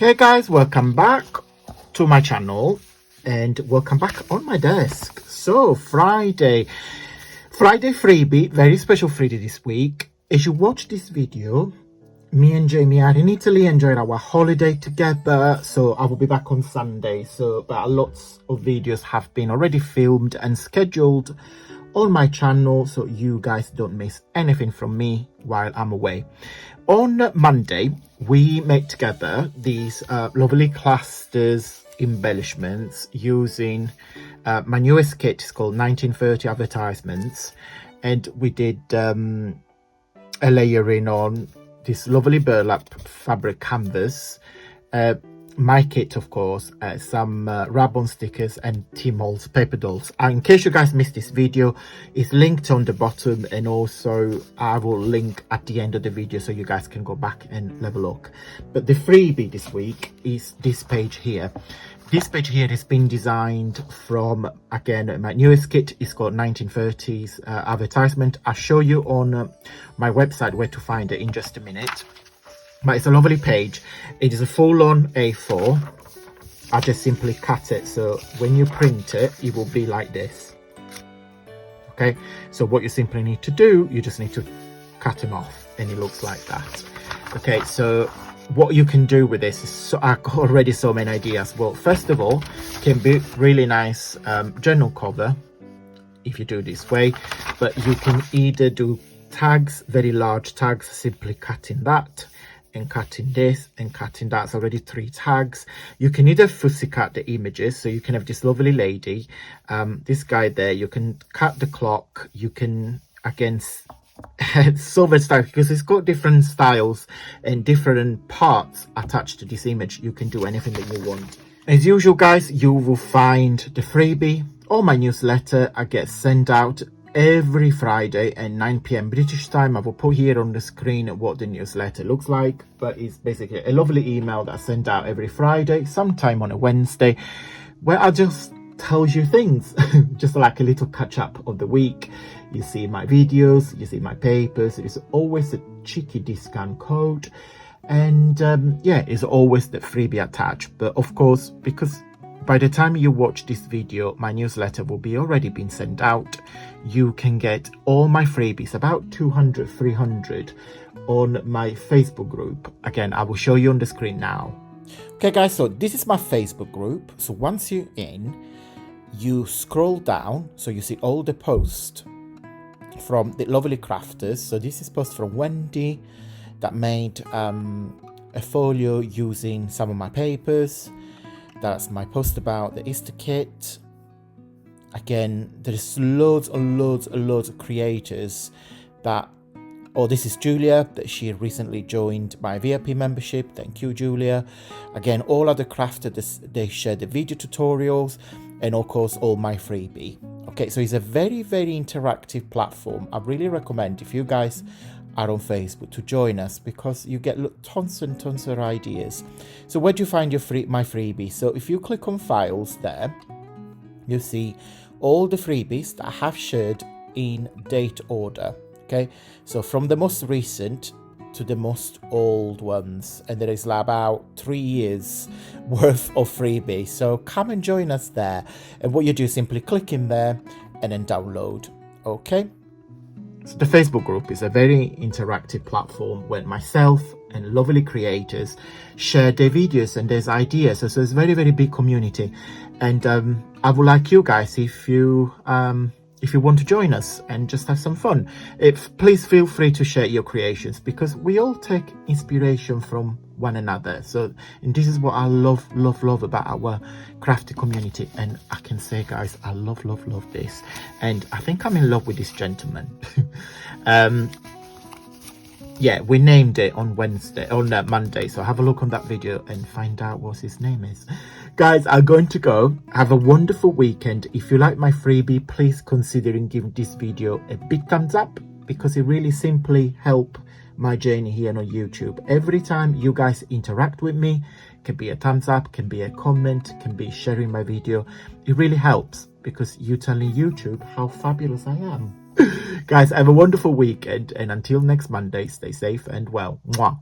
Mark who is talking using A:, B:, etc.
A: Okay guys, welcome back to my channel and welcome back on my desk. So Friday freebie, very special Friday this week. As you watch this video, me and Jamie are in Italy, enjoying our holiday together. So I will be back on Sunday. But lots of videos have been already filmed and scheduled on my channel, so you guys don't miss anything from me while I'm away. On Monday, we made together these lovely clusters embellishments using my newest kit. It's called 1930 Advertisements, and we did a layering on this lovely burlap fabric canvas, my kit, of course, some rub-on stickers and T-molds paper dolls. In case you guys missed this video, it's linked on the bottom, and also I will link at the end of the video so you guys can go back and have a look. But the freebie this week is this page here. This page here has been designed from, again, my newest kit. It's called 1930s Advertisement. I'll show you on my website where to find it in just a minute. But it's a lovely page. It is a full-on A4. I just simply cut it, so when you print it, it will be like this. Okay, so what you simply need to do, you just need to cut them off, and it looks like that. Okay, so what you can do with this is, I've got already so many ideas. Well, first of all, it can be really nice journal cover if you do this way, but you can either do tags, very large tags, simply cutting that, and cutting this and cutting that. It's already 3 tags. You can either fussy cut the images, so you can have this lovely lady, this guy there. You can cut the clock. You can, again, so versatile because it's got different styles and different parts attached to this image. You can do anything that you want. As usual, guys, you will find the freebie or my newsletter. I get sent out every Friday at 9 p.m. British time. I will put here on the screen what the newsletter looks like, but it's basically a lovely email that I send out every Friday, sometime on a Wednesday, where I just tell you things, just like a little catch up of the week. You see my videos, you see my papers. It's always a cheeky discount code, and yeah, it's always the freebie attached. But of course, because by the time you watch this video, my newsletter will be already been sent out. You can get all my freebies, about 200, 300, on my Facebook group. Again, I will show you on the screen now. Okay, guys, so this is my Facebook group. So once you're in, you scroll down, so you see all the posts from the lovely crafters. So this is post from Wendy that made a folio using some of my papers. That's my post about the Easter kit. Again, there's loads and loads and loads of creators that, oh, this is Julia, that she recently joined my VIP membership. Thank you, Julia. Again, all other crafters, they share the video tutorials and of course all my freebie. Okay, so it's a very, very interactive platform. I really recommend, if you guys are on Facebook, to join us, because you get tons and tons of ideas. So where do you find your my freebie? So if you click on files there, you see all the freebies that I have shared in date order. Okay, so from the most recent to the most old ones, and there is about 3 years worth of freebies. So come and join us there, and what you do is simply click in there and then download. Okay, so the Facebook group is a very interactive platform where myself and lovely creators share their videos and their ideas. So it's a very, very big community, and I would like you guys, if you want to join us and just have some fun, please feel free to share your creations, because we all take inspiration from one another. So, and this is what I love about our crafty community. And I can say, guys, I love this, and I think I'm in love with this gentleman. Yeah, we named it on Monday, so have a look on that video and find out what his name is. Guys, I'm going to go. Have a wonderful weekend. If you like my freebie, please consider giving this video a big thumbs up, because it really simply helps my journey here on YouTube. Every time you guys interact with me, can be a thumbs up, can be a comment, can be sharing my video. It really helps, because you're telling YouTube how fabulous I am. Guys, have a wonderful weekend, and until next Monday, stay safe and well. Mwah.